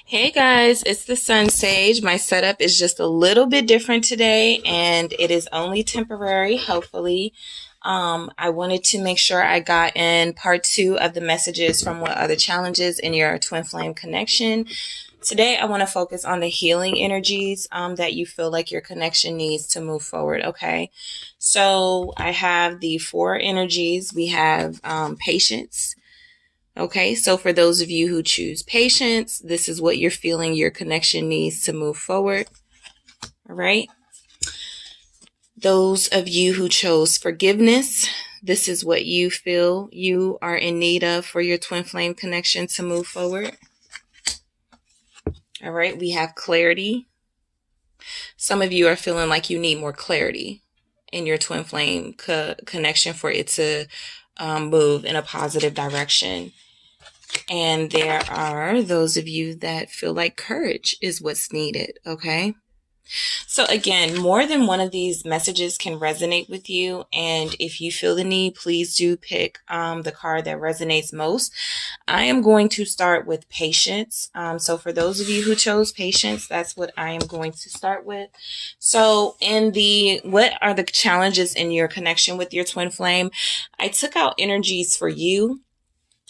Hey guys, it's the Sun Sage. My setup is just a little bit different today and it is only temporary, hopefully. I wanted to make sure I got in part two of the messages from what are the challenges in your twin flame connection. Today, I want to focus on the healing energies that you feel like your connection needs to move forward, okay? So I have the four energies. We have patience. Okay, so for those of you who choose patience, this is what you're feeling your connection needs to move forward. All right. Those of you who chose forgiveness, this is what you feel you are in need of for your twin flame connection to move forward. All right, we have clarity. Some of you are feeling like you need more clarity in your twin flame connection for it to move in a positive direction. And there are those of you that feel like courage is what's needed, okay? So again, more than one of these messages can resonate with you. And if you feel the need, please do pick the card that resonates most. I am going to start with patience. So for those of you who chose patience, that's what I am going to start with. So what are the challenges in your connection with your twin flame? I took out energies for you,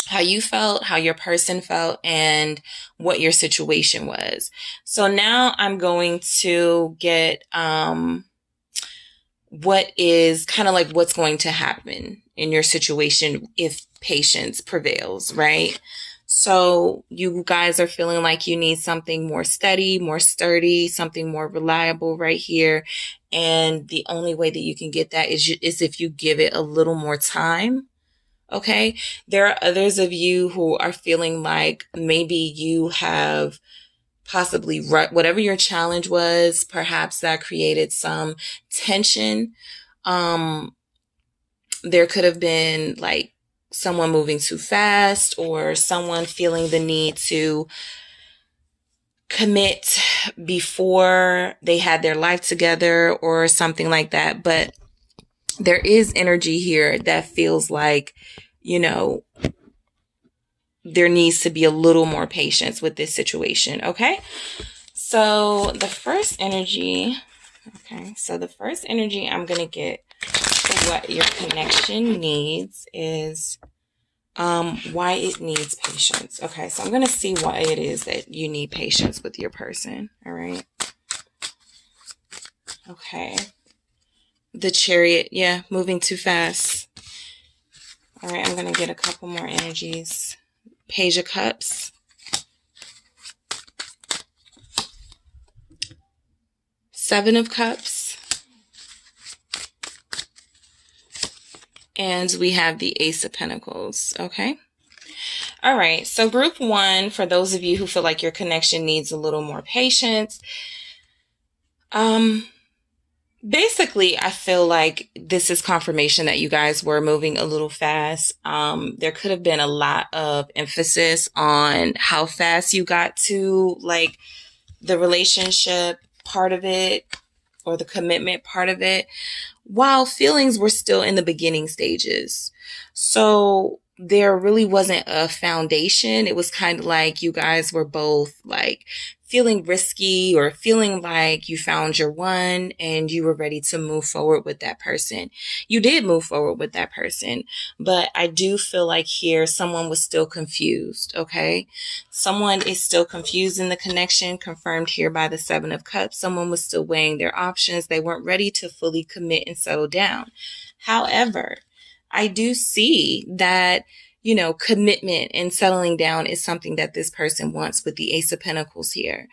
how you felt, how your person felt, and what your situation was. So now I'm going to get what is kind of like what's going to happen in your situation if patience prevails, right? So you guys are feeling like you need something more steady, more sturdy, something more reliable right here. And the only way that you can get that is if you give it a little more time. Okay. There are others of you who are feeling like maybe you have possibly whatever your challenge was, perhaps that created some tension. There could have been like someone moving too fast or someone feeling the need to commit before they had their life together or something like that. But there is energy here that feels like, there needs to be a little more patience with this situation. Okay. So the first energy I'm going to get for what your connection needs is why it needs patience. Okay. So I'm going to see why it is that you need patience with your person. All right. Okay. The Chariot. Yeah. Moving too fast. All right. I'm going to get a couple more energies. Page of Cups. Seven of Cups. And we have the Ace of Pentacles. Okay. All right. So group one, for those of you who feel like your connection needs a little more patience. Basically, I feel like this is confirmation that you guys were moving a little fast. There could have been a lot of emphasis on how fast you got to like the relationship part of it or the commitment part of it, while feelings were still in the beginning stages. So there really wasn't a foundation. It was kind of like you guys were both like feeling risky or feeling like you found your one and you were ready to move forward with that person. You did move forward with that person, but I do feel like here someone was still confused. Okay. Someone is still confused in the connection, confirmed here by the Seven of Cups. Someone was still weighing their options. They weren't ready to fully commit and settle down. However, I do see that commitment and settling down is something that this person wants with the Ace of Pentacles here.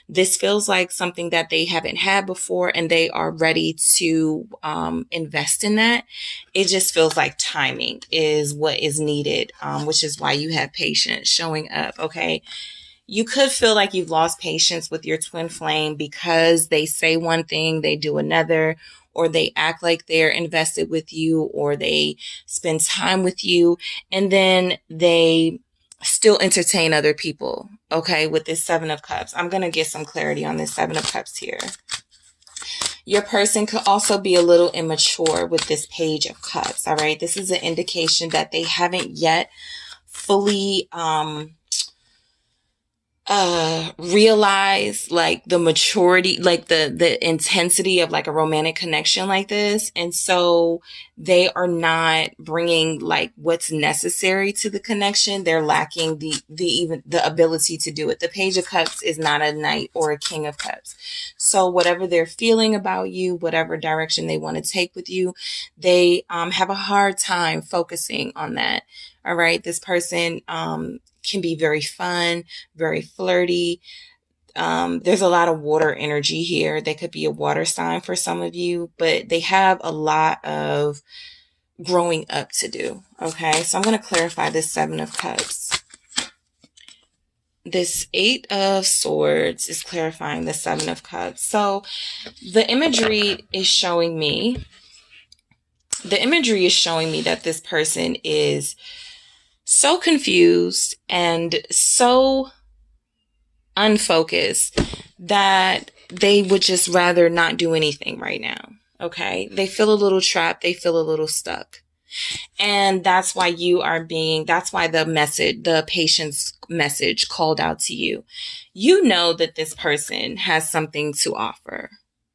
This feels like something that they haven't had before and they are ready to invest in that. It just feels like timing is what is needed, which is why you have patience showing up. Okay. You could feel like you've lost patience with your twin flame because they say one thing, they do another, or they act like they're invested with you, or they spend time with you, and then they still entertain other people. Okay, with this Seven of Cups. I'm going to get some clarity on this Seven of Cups here. Your person could also be a little immature with this Page of Cups. All right, this is an indication that they haven't yet fully realize like the maturity, like the intensity of like a romantic connection like this. And so they are not bringing like what's necessary to the connection. They're lacking even the ability to do it. The Page of Cups is not a Knight or a King of Cups. So whatever they're feeling about you, whatever direction they want to take with you, they have a hard time focusing on that. All right. This person can be very fun, very flirty. There's a lot of water energy here. They could be a water sign for some of you, but they have a lot of growing up to do. Okay, so I'm going to clarify this Seven of Cups. This Eight of Swords is clarifying the Seven of Cups. So the imagery is showing me that this person is so confused and so unfocused that they would just rather not do anything right now. Okay. They feel a little trapped. They feel a little stuck. And that's why that's why the patience message called out to you. You know that this person has something to offer.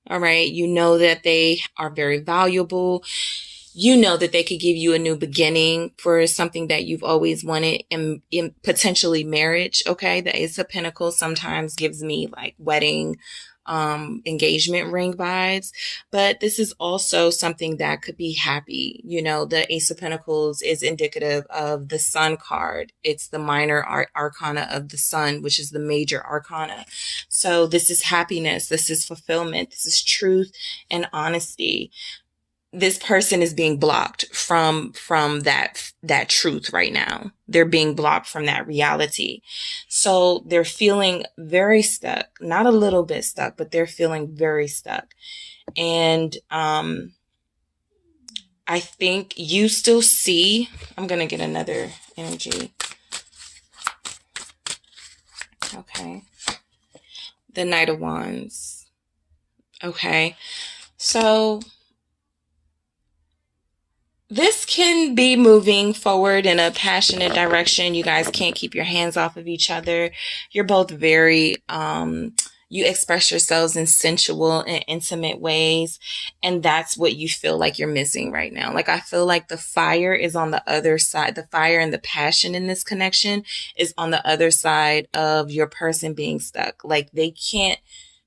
All right. You know that they are very valuable. You know that they could give you a new beginning for something that you've always wanted, in potentially marriage. Okay. The Ace of Pentacles sometimes gives me like wedding, engagement ring vibes, but this is also something that could be happy. You know, the Ace of Pentacles is indicative of the Sun card. It's the minor arcana of the Sun, which is the major arcana. So this is happiness. This is fulfillment. This is truth and honesty. This person is being blocked from that truth right now. They're being blocked from that reality. So they're feeling very stuck, not a little bit stuck, but they're feeling very stuck. And I think you still see, I'm going to get another energy. Okay. The Knight of Wands. Okay. So this can be moving forward in a passionate direction. You guys can't keep your hands off of each other. You're both very, you express yourselves in sensual and intimate ways. And that's what you feel like you're missing right now. Like, I feel like the fire is on the other side. The fire and the passion in this connection is on the other side of your person being stuck. Like, they can't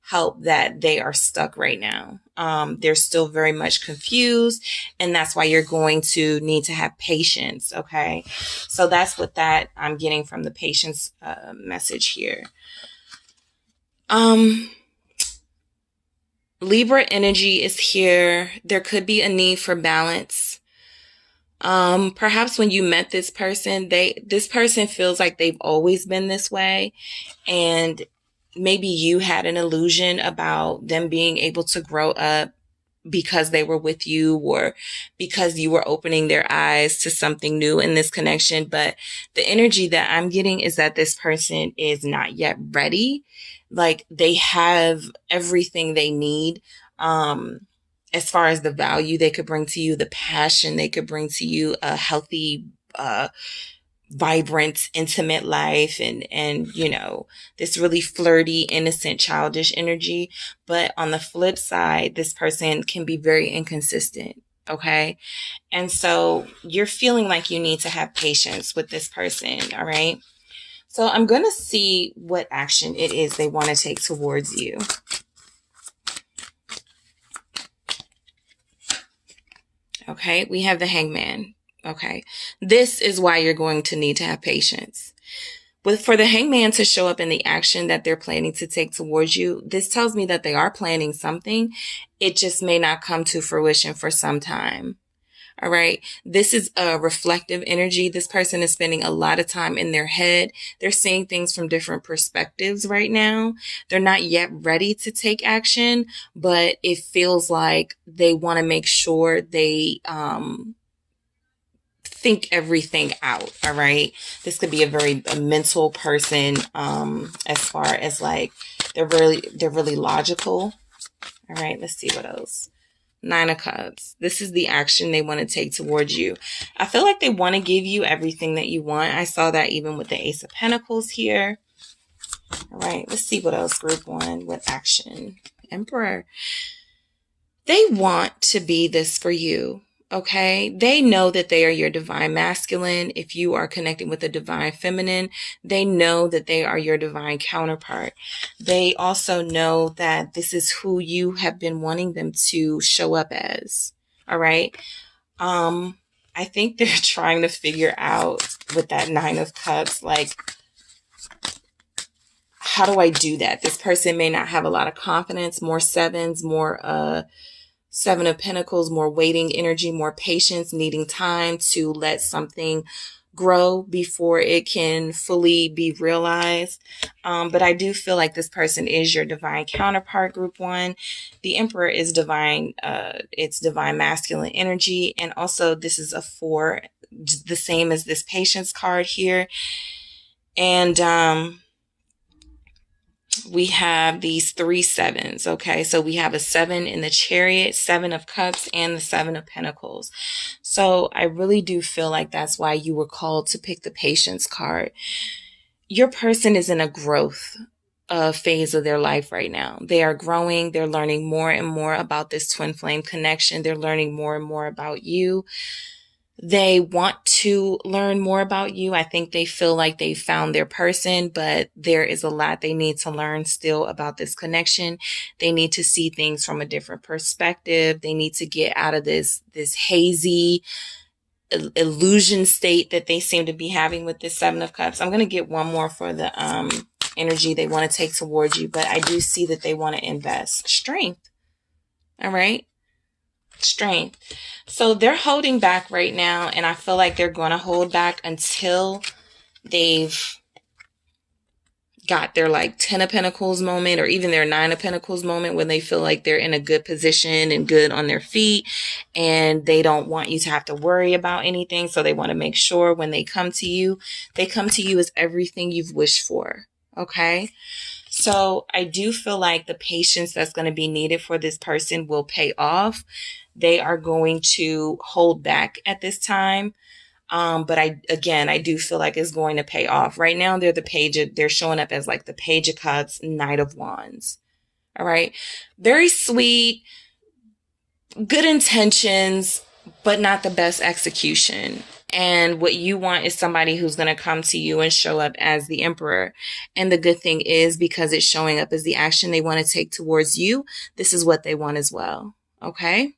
help that they are stuck right now. They're still very much confused, and that's why you're going to need to have patience. Okay. So that's what that I'm getting from the patience message here. Libra energy is here. There could be a need for balance. Perhaps when you met this person, this person feels like they've always been this way, and maybe you had an illusion about them being able to grow up because they were with you, or because you were opening their eyes to something new in this connection. But the energy that I'm getting is that this person is not yet ready. Like, they have everything they need, as far as the value they could bring to you, the passion they could bring to you, a healthy, vibrant, intimate life, and you know, this really flirty, innocent, childish energy. But on the flip side, this person can be very inconsistent. Okay. And so you're feeling like you need to have patience with this person. All right. So I'm going to see what action it is they want to take towards you. Okay. We have the Hangman. Okay. This is why you're going to need to have patience. But for the Hangman to show up in the action that they're planning to take towards you, this tells me that they are planning something. It just may not come to fruition for some time. All right. This is a reflective energy. This person is spending a lot of time in their head. They're seeing things from different perspectives right now. They're not yet ready to take action, but it feels like they want to make sure they, think everything out. All right. This could be a mental person, as far as like, they're really logical. All right. Let's see what else. Nine of Cups. This is the action they want to take towards you. I feel like they want to give you everything that you want. I saw that even with the Ace of Pentacles here. All right, let's see what else. Group 1 with action. Emperor. They want to be this for you. Okay. They know that they are your divine masculine. If you are connecting with a divine feminine, they know that they are your divine counterpart. They also know that this is who you have been wanting them to show up as. All right. I think they're trying to figure out with that 9 of Cups, like, how do I do that? This person may not have a lot of confidence, more sevens, more, 7 of Pentacles, more waiting energy, more patience, needing time to let something grow before it can fully be realized. But I do feel like this person is your divine counterpart, group 1. The Emperor is divine. It's divine masculine energy. And also this is a 4, the same as this patience card here. And, we have these 3 sevens. Okay. So we have a 7 in the Chariot, 7 of Cups, and the 7 of Pentacles. So I really do feel like that's why you were called to pick the Patience card. Your person is in a growth phase of their life right now. They are growing. They're learning more and more about this twin flame connection. They're learning more and more about you. They want to learn more about you. I think they feel like they found their person, but there is a lot they need to learn still about this connection. They need to see things from a different perspective. They need to get out of this hazy illusion state that they seem to be having with this 7 of Cups. I'm going to get one more for the energy they want to take towards you, but I do see that they want to invest. Strength. All right. Strength. So they're holding back right now, and I feel like they're going to hold back until they've got their like 10 of Pentacles moment, or even their 9 of Pentacles moment, when they feel like they're in a good position and good on their feet, and they don't want you to have to worry about anything. So they want to make sure when they come to you as everything you've wished for. Okay. So I do feel like the patience that's going to be needed for this person will pay off. They are going to hold back at this time. But I do feel like it's going to pay off. Right now, they're showing up as like the Page of Cups, Knight of Wands. All right. Very sweet, good intentions, but not the best execution. And what you want is somebody who's going to come to you and show up as the Emperor. And the good thing is, because it's showing up as the action they want to take towards you, this is what they want as well. Okay.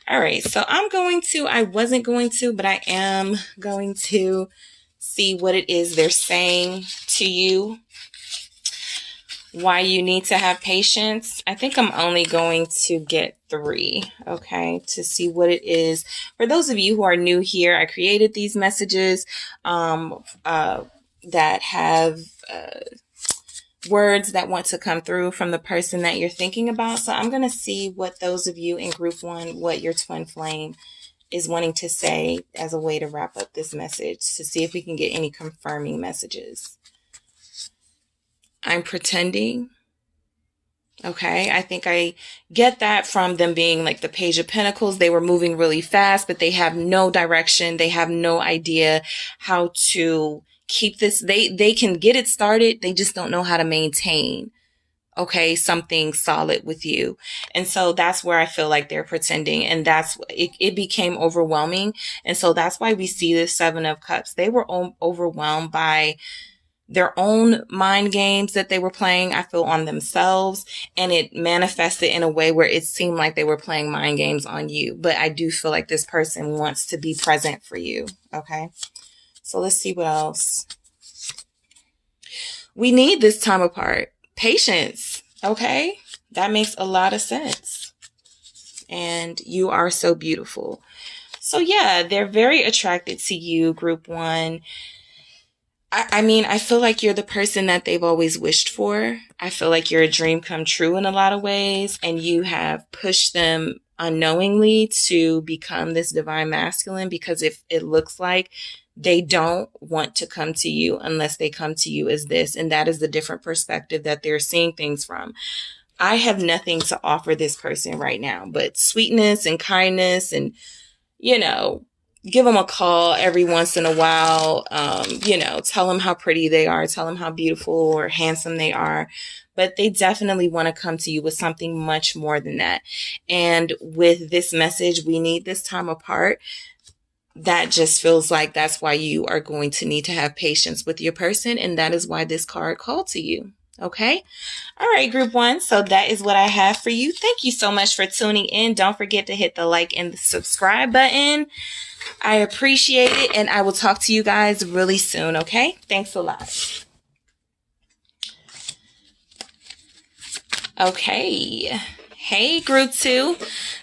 All right. So I wasn't going to, but I am going to see what it is they're saying to you. Why you need to have patience. I think I'm only going to get 3, okay, to see what it is. For those of you who are new here, I created these messages that have words that want to come through from the person that you're thinking about. So I'm going to see what those of you in group 1, what your twin flame is wanting to say as a way to wrap up this message, to see if we can get any confirming messages. I'm pretending. Okay, I think I get that from them being like the Page of Pentacles. They were moving really fast, but they have no direction. They have no idea how to keep this. They can get it started. They just don't know how to maintain, okay, something solid with you. And so that's where I feel like they're pretending. And it became overwhelming. And so that's why we see this 7 of Cups. They were overwhelmed by their own mind games that they were playing, I feel, on themselves. And it manifested in a way where it seemed like they were playing mind games on you. But I do feel like this person wants to be present for you. Okay. So let's see what else. We need this time apart. Patience. Okay. That makes a lot of sense. And you are so beautiful. So yeah, they're very attracted to you, group 1. I mean, I feel like you're the person that they've always wished for. I feel like you're a dream come true in a lot of ways, and you have pushed them unknowingly to become this divine masculine, because if it looks like they don't want to come to you unless they come to you as this, and that is the different perspective that they're seeing things from. I have nothing to offer this person right now but sweetness and kindness and, give them a call every once in a while. Tell them how pretty they are, tell them how beautiful or handsome they are. But they definitely want to come to you with something much more than that. And with this message, we need this time apart. That just feels like that's why you are going to need to have patience with your person. And that is why this card called to you. Okay. All right, group one. So that is what I have for you. Thank you so much for tuning in. Don't forget to hit the like and the subscribe button. I appreciate it. And I will talk to you guys really soon. Okay. Thanks a lot. Okay. Hey, group two.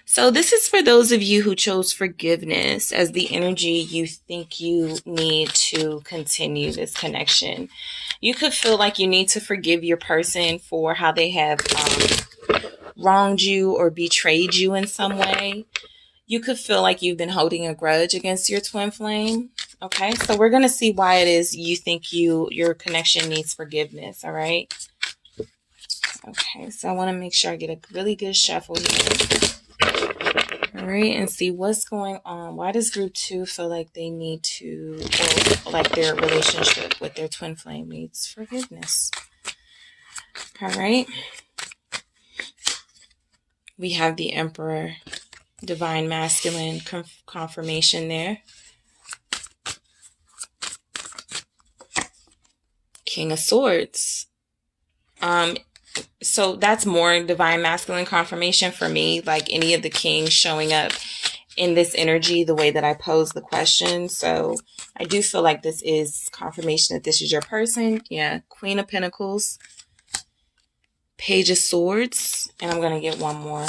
So this is for those of you who chose forgiveness as the energy you think you need to continue this connection. You could feel like you need to forgive your person for how they have wronged you or betrayed you in some way. You could feel like you've been holding a grudge against your twin flame. Okay, so we're going to see why it is you think your connection needs forgiveness, all right? Okay, so I want to make sure I get a really good shuffle here. All right, and see what's going on. Why does group two feel like they need to, or like their relationship with their twin flame needs forgiveness? All right. We have the Emperor, Divine Masculine confirmation there. King of Swords. So that's more Divine Masculine confirmation for me, like any of the kings showing up in this energy, the way that I pose the question. So I do feel like this is confirmation that this is your person. Yeah. Queen of Pentacles, Page of Swords, and I'm going to get one more.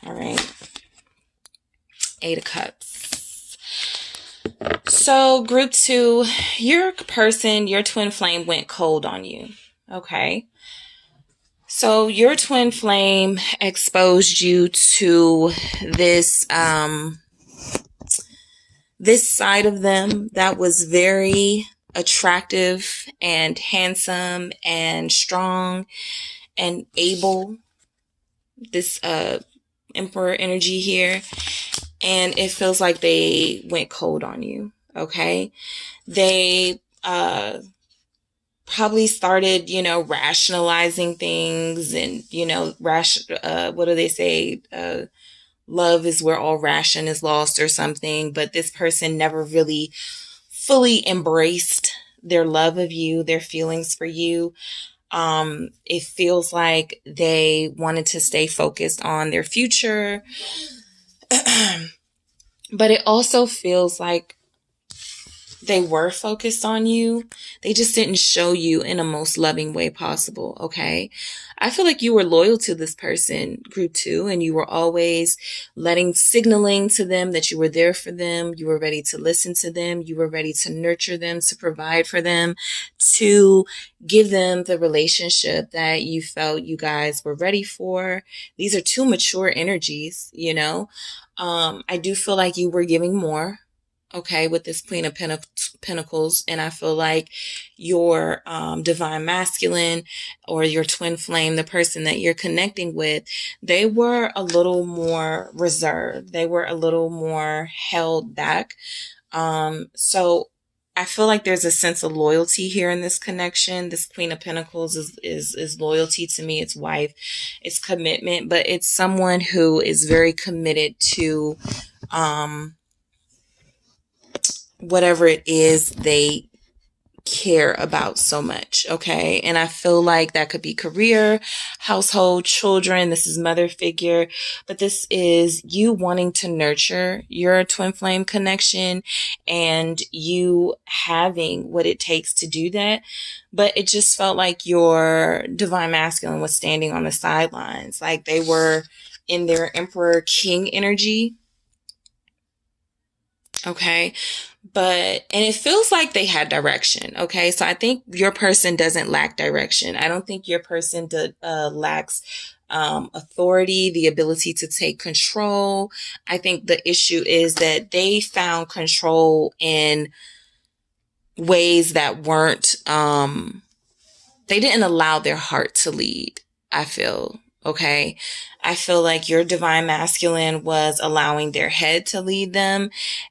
All right. Eight of Cups. So group two, your person, your twin flame went cold on you. Okay. So your twin flame exposed you to this, this side of them that was very attractive and handsome and strong and able. This, Emperor energy here. And it feels like they went cold on you. Okay. They, probably started, rationalizing things and, what do they say? Love is where all ration is lost or something. But this person never really fully embraced their love of you, their feelings for you. It feels like they wanted to stay focused on their future. But it also feels like they were focused on you. They just didn't show you in a most loving way possible. Okay. I feel like you were loyal to this person, group two, and you were always signaling to them that you were there for them. You were ready to listen to them. You were ready to nurture them, to provide for them, to give them the relationship that you felt you guys were ready for. These are two mature energies, I do feel like you were giving more. Okay, with this Queen of Pentacles. And I feel like your Divine Masculine or your twin flame, the person that you're connecting with, they were a little more reserved. They were a little more held back. So I feel like there's a sense of loyalty here in this connection. This Queen of Pentacles is loyalty to me. It's wife, it's commitment, but it's someone who is very committed to, whatever it is they care about so much. Okay. And I feel like that could be career, household, children. This is mother figure, but this is you wanting to nurture your twin flame connection and you having what it takes to do that. But it just felt like your Divine Masculine was standing on the sidelines. Like they were in their Emperor King energy. Okay. And it feels like they had direction. Okay. So I think your person doesn't lack direction. I don't think your person lacks authority, the ability to take control. I think the issue is that they found control in ways that weren't, they didn't allow their heart to lead, I feel. Okay. I feel like your divine masculine was allowing their head to lead them,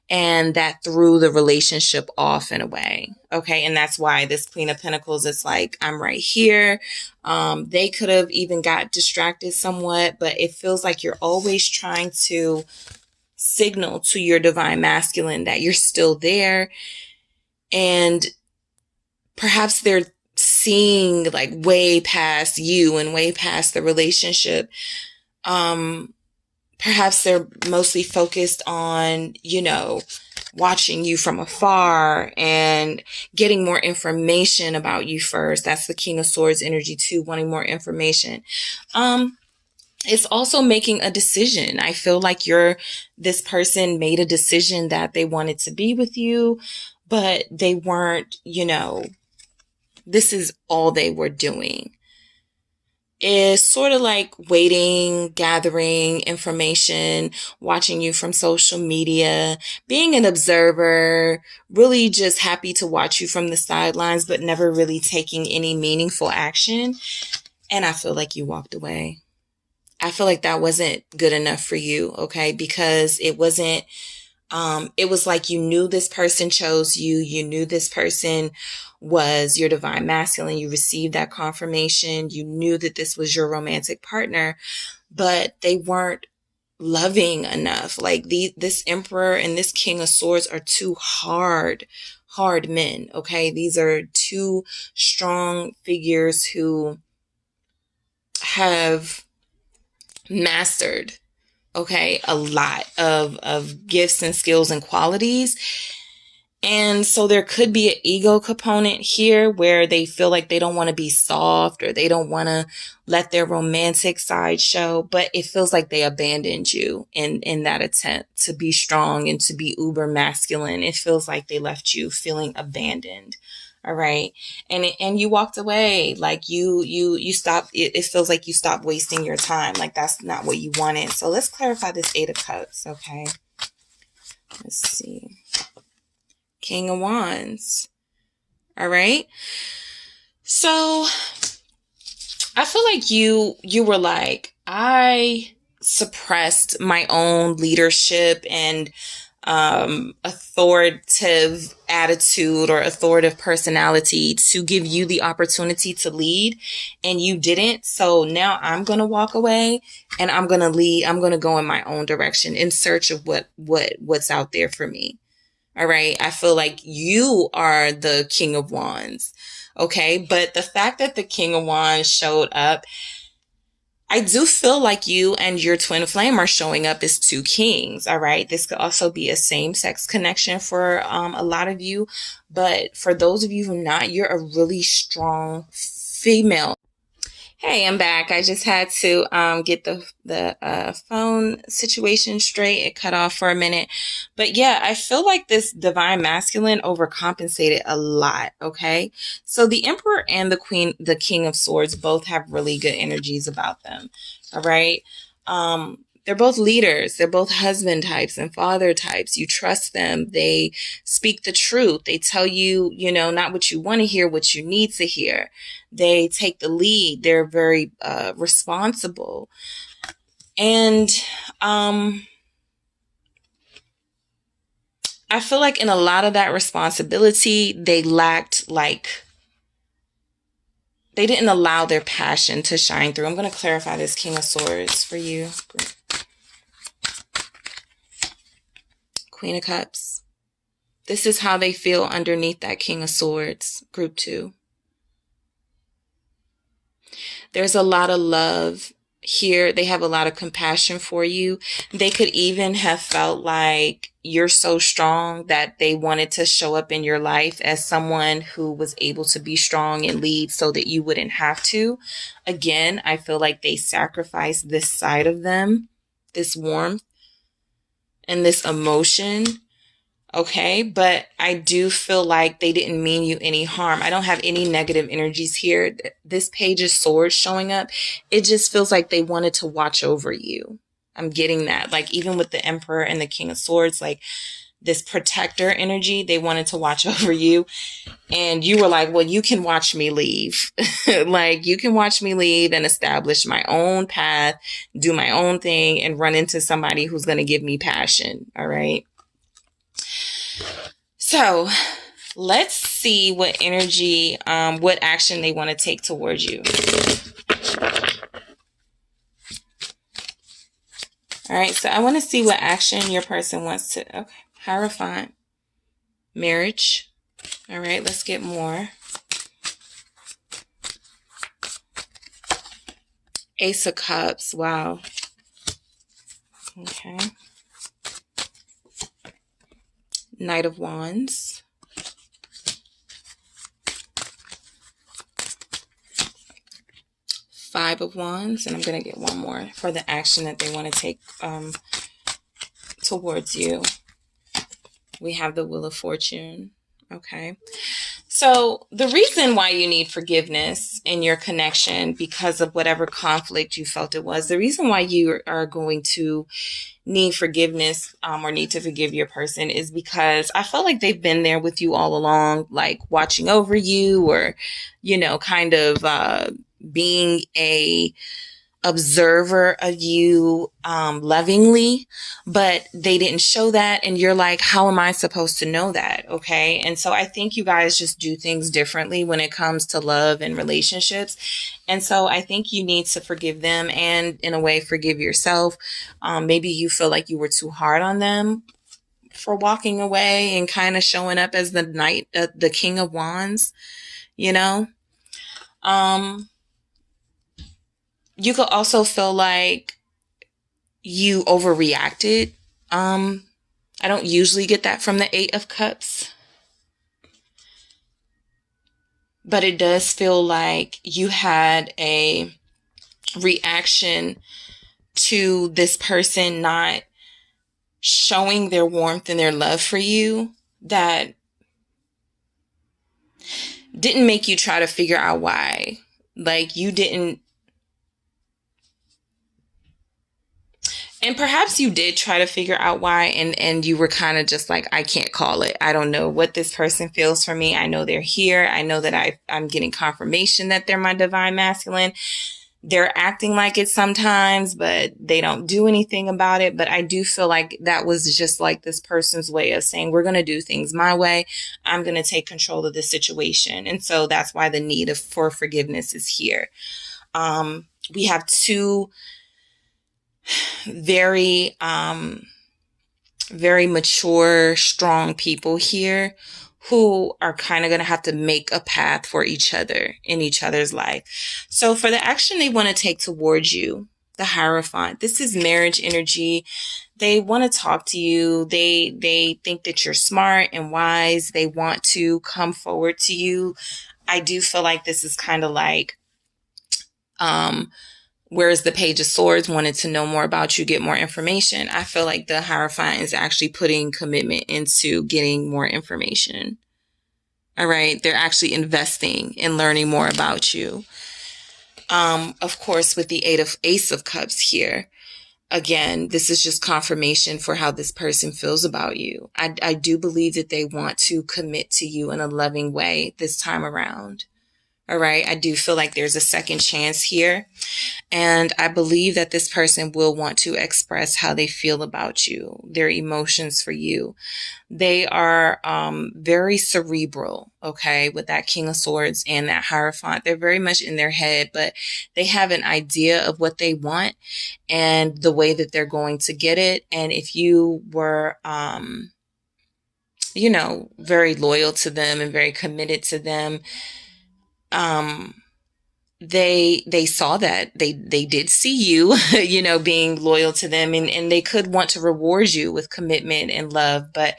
and that threw the relationship off in a way. Okay. And that's why this Queen of Pentacles is like, I'm right here. They could have even got distracted somewhat, but it feels like you're always trying to signal to your divine masculine that you're still there. And perhaps they're seeing like way past you and way past the relationship. Perhaps they're mostly focused on, watching you from afar and getting more information about you first. That's the King of Swords energy too, wanting more information. It's also making a decision. I feel like this person made a decision that they wanted to be with you, but they weren't, this is all they were doing. Is sort of like waiting, gathering information, watching you from social media, being an observer, really just happy to watch you from the sidelines, but never really taking any meaningful action. And I feel like you walked away. I feel like that wasn't good enough for you, okay? Because it wasn't, it was like you knew this person chose you. You knew this person was your divine masculine. You received that confirmation. You knew that this was your romantic partner, but they weren't loving enough. Like this Emperor and this King of Swords are two hard men, okay? These are two strong figures who have mastered, okay, a lot of gifts and skills and qualities. And so there could be an ego component here where they feel like they don't want to be soft or they don't want to let their romantic side show, but it feels like they abandoned you in that attempt to be strong and to be uber masculine. It feels like they left you feeling abandoned. All right. And you walked away. Like you stopped. It feels like you stopped wasting your time. Like that's not what you wanted. So let's clarify this Eight of Cups. Okay. Let's see. King of Wands. All right. So I feel like you were like, I suppressed my own leadership and authoritative attitude or authoritative personality to give you the opportunity to lead, and you didn't. So now I'm going to walk away and I'm going to lead. I'm going to go in my own direction in search of what's out there for me. All right. I feel like you are the King of Wands. Okay. But the fact that the King of Wands showed up, I do feel like you and your twin flame are showing up as two kings. All right. This could also be a same sex connection for a lot of you. But for those of you who are not, you're a really strong female. Hey, I'm back. I just had to get the phone situation straight. It cut off for a minute. But yeah, I feel like this divine masculine overcompensated a lot, okay? So the Emperor and the King of Swords both have really good energies about them, all right? They're both leaders. They're both husband types and father types. You trust them. They speak the truth. They tell you, not what you want to hear, what you need to hear. They take the lead. They're very responsible. And I feel like in a lot of that responsibility, they lacked they didn't allow their passion to shine through. I'm going to clarify this King of Swords for you. Queen of Cups. This is how they feel underneath that King of Swords, group 2. There's a lot of love here. They have a lot of compassion for you. They could even have felt like you're so strong that they wanted to show up in your life as someone who was able to be strong and lead so that you wouldn't have to. Again, I feel like they sacrificed this side of them, this warmth and this emotion. Okay, but I do feel like they didn't mean you any harm. I don't have any negative energies here. This Page of Swords showing up, it just feels like they wanted to watch over you. I'm getting that. Like even with the Emperor and the King of Swords, like this protector energy. They wanted to watch over you. And you were like, well, you can watch me leave. Like, you can watch me leave and establish my own path, do my own thing, and run into somebody who's going to give me passion. All right. So let's see what energy, what action they want to take towards you. All right. So I want to see what action your person wants to. Okay. Hierophant. Marriage. All right, let's get more. Ace of Cups. Wow. Okay. Knight of Wands. Five of Wands. And I'm going to get one more for the action that they want to take towards you. We have the Wheel of Fortune. Okay. So the reason why you need forgiveness in your connection, because of whatever conflict you felt it was, the reason why you are going to need forgiveness or need to forgive your person is because I felt like they've been there with you all along, like watching over you, or, you know, kind of being a observer of you lovingly, but they didn't show that. And you're like, how am I supposed to know that? Okay. And so I think you guys just do things differently when it comes to love and relationships. And so I think you need to forgive them and, in a way, forgive yourself. Maybe you feel like you were too hard on them for walking away and kind of showing up as the knight, the King of Wands, you know? You could also feel like you overreacted. I don't usually get that from the Eight of Cups. But it does feel like you had a reaction to this person not showing their warmth and their love for you that didn't make you try to figure out why. Like, you didn't. And perhaps you did try to figure out why, and you were kind of just like, I can't call it. I don't know what this person feels for me. I know they're here. I know that I'm getting confirmation that they're my divine masculine. They're acting like it sometimes, but they don't do anything about it. But I do feel like that was just like this person's way of saying, we're going to do things my way. I'm going to take control of the situation. And so that's why the need for forgiveness is here. We have two very mature, strong people here who are kind of going to have to make a path for each other in each other's life. So for the action they want to take towards you, the Hierophant, this is marriage energy. They want to talk to you. They think that you're smart and wise. They want to come forward to you. I do feel like this is kind of like, whereas the Page of Swords wanted to know more about you, get more information. I feel like the Hierophant is actually putting commitment into getting more information. All right. They're actually investing in learning more about you. Of course, with the Ace of Cups here, again, this is just confirmation for how this person feels about you. I do believe that they want to commit to you in a loving way this time around. All right. I do feel like there's a second chance here. And I believe that this person will want to express how they feel about you, their emotions for you. They are very cerebral, okay, with that King of Swords and that Hierophant. They're very much in their head, but they have an idea of what they want and the way that they're going to get it. And if you were, very loyal to them and very committed to them, they saw that they did see you, being loyal to them, and they could want to reward you with commitment and love. But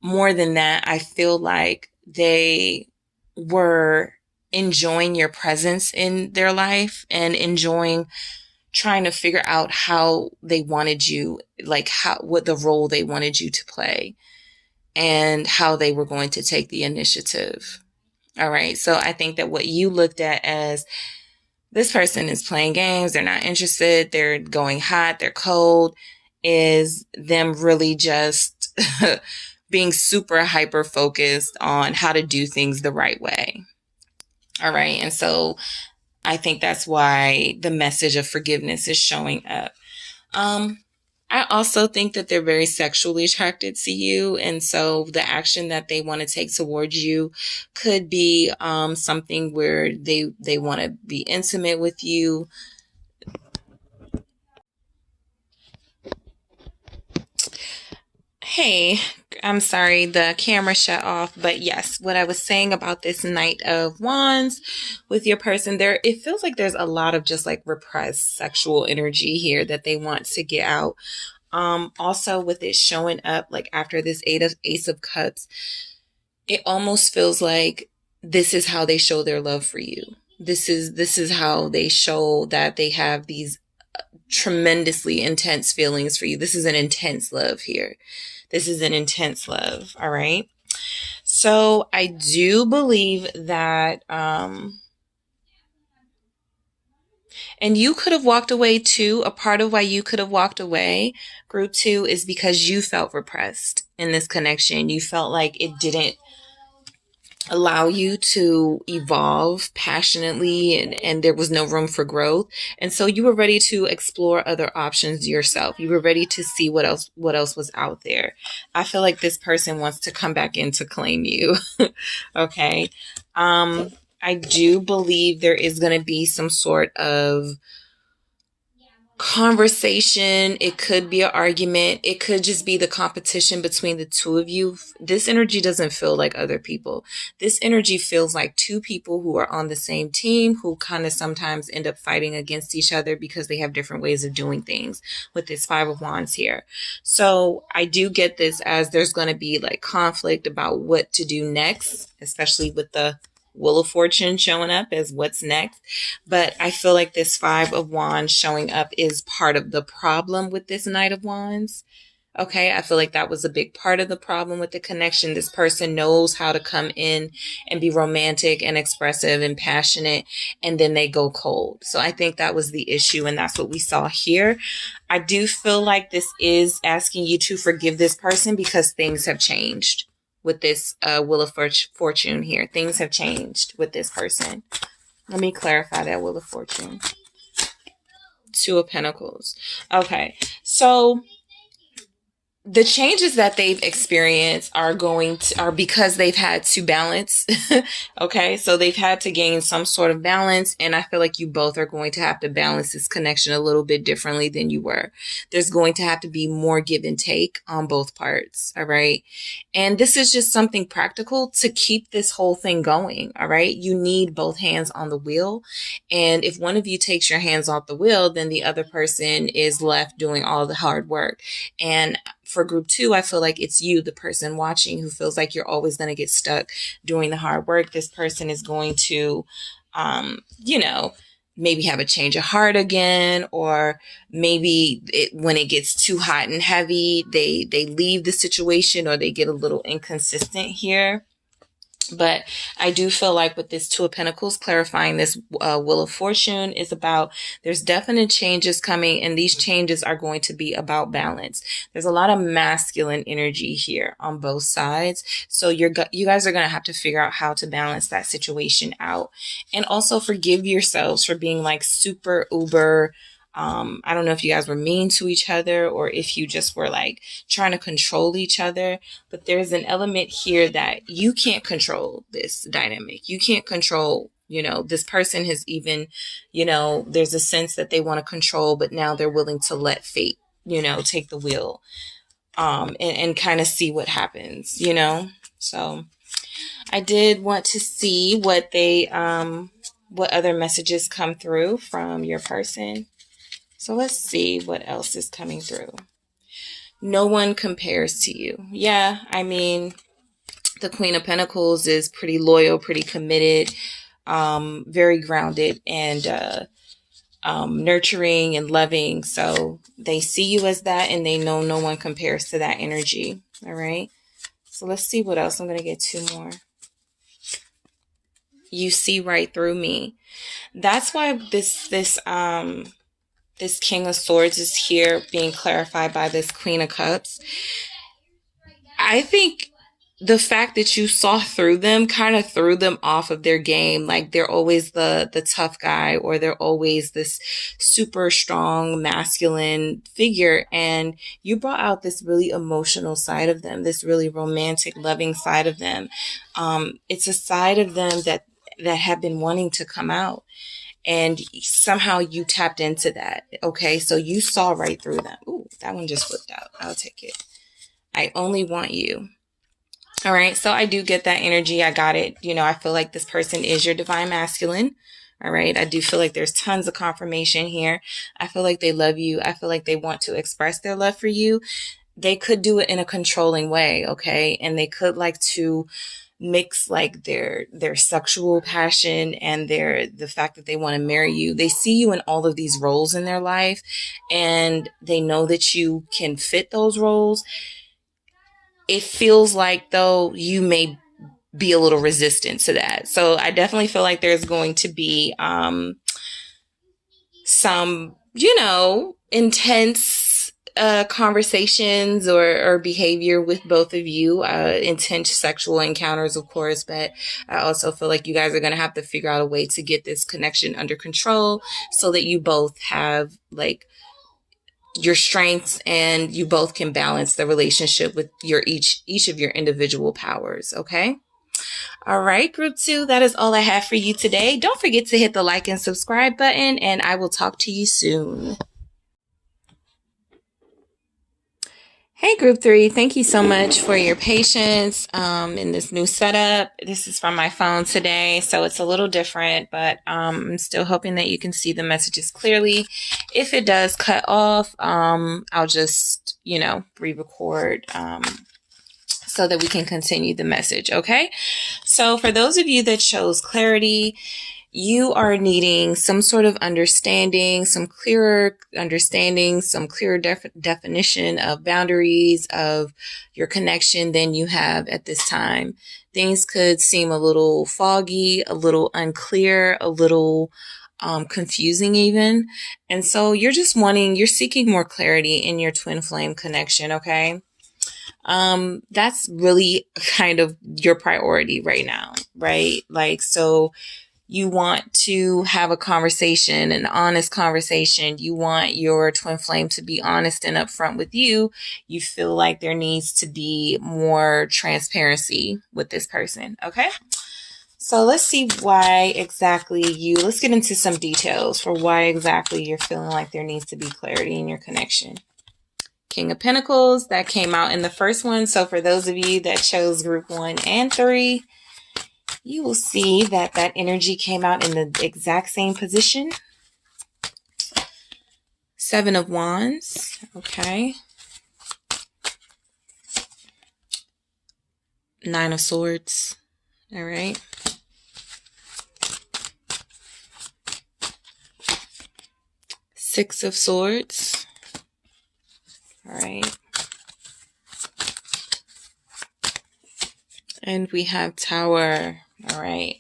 more than that, I feel like they were enjoying your presence in their life and enjoying trying to figure out how they wanted you, like what the role they wanted you to play and how they were going to take the initiative. All right. So I think that what you looked at as this person is playing games, they're not interested, they're going hot, they're cold. is them really just being super hyper focused on how to do things the right way. All right. And so I think that's why the message of forgiveness is showing up. I also think that they're very sexually attracted to you. And so the action that they want to take towards you could be something where they want to be intimate with you. Hey, I'm sorry, the camera shut off. But yes, what I was saying about this Knight of Wands with your person there, it feels like there's a lot of just like repressed sexual energy here that they want to get out. Also with it showing up like after this Ace of Cups, it almost feels like this is how they show their love for you. This is how they show that they have these tremendously intense feelings for you. This is an intense love here. This is an intense love. All right. So I do believe that, and you could have walked away too. A part of why you could have walked away, group 2, is because you felt repressed in this connection. You felt like it didn't allow you to evolve passionately, and there was no room for growth. And so you were ready to explore other options yourself. You were ready to see what else was out there. I feel like this person wants to come back in to claim you. Okay. I do believe there is going to be some sort of conversation. It could be an argument. It could just be the competition between the two of you. This energy doesn't feel like other people. This energy feels like two people who are on the same team who kind of sometimes end up fighting against each other because they have different ways of doing things with this 5 of Wands here. So I do get this as there's going to be like conflict about what to do next, especially with the Wheel of Fortune showing up as what's next. But I feel like this 5 of Wands showing up is part of the problem with this Knight of Wands. Okay, I feel like that was a big part of the problem with the connection. This person knows how to come in and be romantic and expressive and passionate, and then they go cold. So I think that was the issue, and that's what we saw here. I do feel like this is asking you to forgive this person because things have changed. With this Wheel of Fortune here, things have changed with this person. Let me clarify that Wheel of Fortune. 2 of Pentacles. Okay, so the changes that they've experienced are because they've had to balance. Okay, so they've had to gain some sort of balance, and I feel like you both are going to have to balance this connection a little bit differently than you were. There's going to have to be more give and take on both parts. All right, and this is just something practical to keep this whole thing going. All right, you need both hands on the wheel, and if one of you takes your hands off the wheel, then the other person is left doing all the hard work. And for group 2, I feel like it's you, the person watching, who feels like you're always going to get stuck doing the hard work. This person is going to, maybe have a change of heart again, or maybe when it gets too hot and heavy, they leave the situation, or they get a little inconsistent here. But I do feel like with this 2 of Pentacles, clarifying this Wheel of Fortune is about, there's definite changes coming, and these changes are going to be about balance. There's a lot of masculine energy here on both sides. So you guys are going to have to figure out how to balance that situation out. And also forgive yourselves for being like super uber. I don't know if you guys were mean to each other or if you just were like trying to control each other, but there's an element here that you can't control this dynamic. You can't control, this person has even, there's a sense that they want to control, but now they're willing to let fate, take the wheel, and kind of see what happens, So I did want to see what what other messages come through from your person. So let's see what else is coming through. No one compares to you. Yeah, I mean, the Queen of Pentacles is pretty loyal, pretty committed, very grounded and nurturing and loving. So they see you as that, and they know no one compares to that energy. All right. So let's see what else. I'm going to get 2 more. You see right through me. That's why this this King of Swords is here being clarified by this Queen of Cups. I think the fact that you saw through them kind of threw them off of their game. Like they're always the tough guy, or they're always this super strong masculine figure. And you brought out this really emotional side of them, this really romantic, loving side of them. It's a side of them that have been wanting to come out. And somehow you tapped into that. Okay, so you saw right through them. Ooh, that one just flipped out. I'll take it. I only want you. All right, so I do get that energy. I got it. You know, I feel like this person is your divine masculine. All right, I do feel like there's tons of confirmation here. I feel like they love you. I feel like they want to express their love for you. They could do it in a controlling way, okay? And they could like to mix like their sexual passion and the fact that they want to marry you. They see you in all of these roles in their life, and they know that you can fit those roles. It feels like, though, you may be a little resistant to that. So I definitely feel like there's going to be some, intense conversations or behavior with both of you, intense sexual encounters, of course. But I also feel like you guys are going to have to figure out a way to get this connection under control so that you both have like your strengths and you both can balance the relationship with your each of your individual powers. Okay. All right, group 2, that is all I have for you today. Don't forget to hit the like and subscribe button, and I will talk to you soon. Hey, group 3, thank you so much for your patience in this new setup. This is from my phone today, so it's a little different, but I'm still hoping that you can see the messages clearly. If it does cut off, I'll just, re-record so that we can continue the message, okay? So for those of you that chose clarity, you are needing some sort of understanding, some clearer understanding, some clearer definition of boundaries of your connection than you have at this time. Things could seem a little foggy, a little unclear, a little confusing even. And so you're seeking more clarity in your twin flame connection, okay? That's really kind of your priority right now, right? Like, so you want to have a conversation, an honest conversation. You want your twin flame to be honest and upfront with you. You feel like there needs to be more transparency with this person. Okay. So let's see why exactly let's get into some details for why exactly you're feeling like there needs to be clarity in your connection. King of Pentacles, that came out in the first one. So for those of you that chose group 1 and 3, you will see that energy came out in the exact same position. 7 of Wands. Okay. 9 of Swords. All right. Six of Swords. All right. And we have Tower. All right.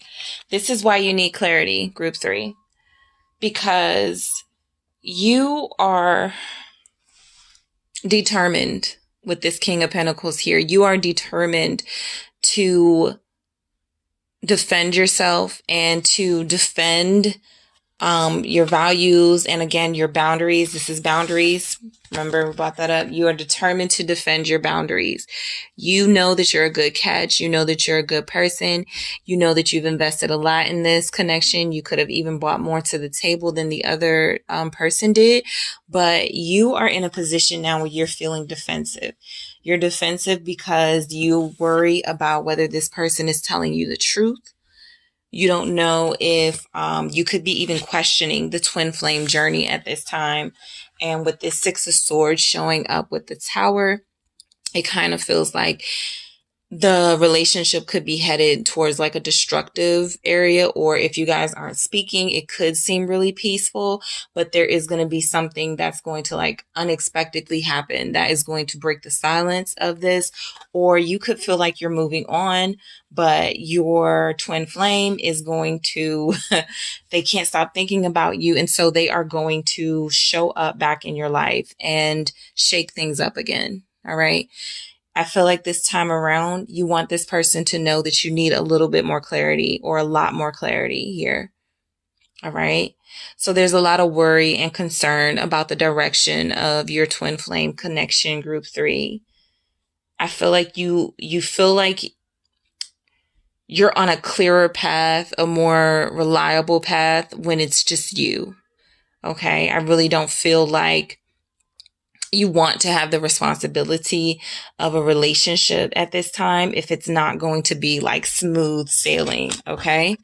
This is why you need clarity, group 3, because you are determined with this King of Pentacles here. You are determined to defend yourself and to defend your values and, again, your boundaries. This is boundaries. Remember, we brought that up. You are determined to defend your boundaries. You know that you're a good catch. You know that you're a good person. You know that you've invested a lot in this connection. You could have even brought more to the table than the other person did. But you are in a position now where you're feeling defensive. You're defensive because you worry about whether this person is telling you the truth. You don't know if you could be even questioning the twin flame journey at this time. And with this 6 of Swords showing up with the Tower, it kind of feels like the relationship could be headed towards like a destructive area, or if you guys aren't speaking, it could seem really peaceful, but there is going to be something that's going to like unexpectedly happen that is going to break the silence of this. Or you could feel like you're moving on, but your twin flame is going to, they can't stop thinking about you. And so they are going to show up back in your life and shake things up again. All right. I feel like this time around, you want this person to know that you need a little bit more clarity, or a lot more clarity here. All right. So there's a lot of worry and concern about the direction of your twin flame connection, group 3. I feel like you feel like you're on a clearer path, a more reliable path when it's just you. Okay. I really don't feel like you want to have the responsibility of a relationship at this time if it's not going to be like smooth sailing. Okay.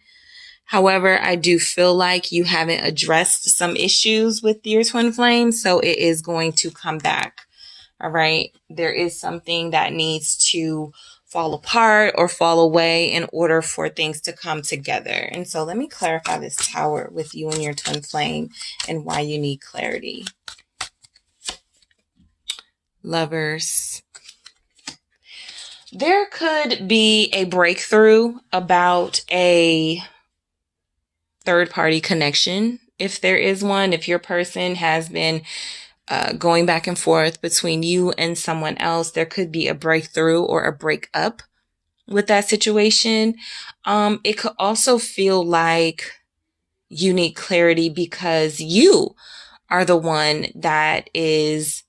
However, I do feel like you haven't addressed some issues with your twin flame, so it is going to come back. All right. There is something that needs to fall apart or fall away in order for things to come together. And so let me clarify this Tower with you and your twin flame and why you need clarity. Lovers. There could be a breakthrough about a third-party connection, if there is one. If your person has been going back and forth between you and someone else, there could be a breakthrough or a breakup with that situation. It could also feel like you need clarity because you are the one that is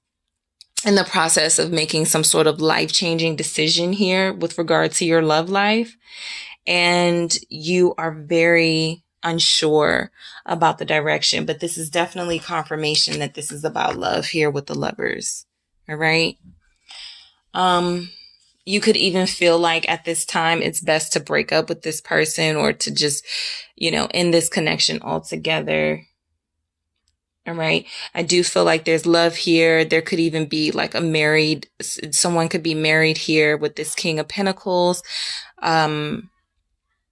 in the process of making some sort of life-changing decision here with regard to your love life. And you are very unsure about the direction, but this is definitely confirmation that this is about love here with the Lovers. All right. You could even feel like at this time it's best to break up with this person, or to just, end this connection altogether. All right. I do feel like there's love here. There could even be like someone could be married here with this King of Pentacles.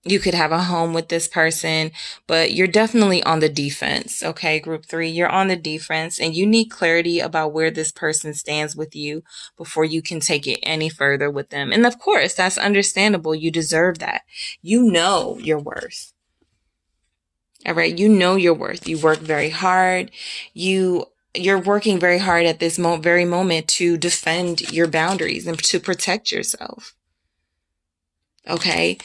You could have a home with this person, but you're definitely on the defense. Okay, group 3, you're on the defense, and you need clarity about where this person stands with you before you can take it any further with them. And of course, that's understandable. You deserve that. You know your worth. All right. You know your worth. You work very hard. You're working very hard at this very moment to defend your boundaries and to protect yourself. Okay.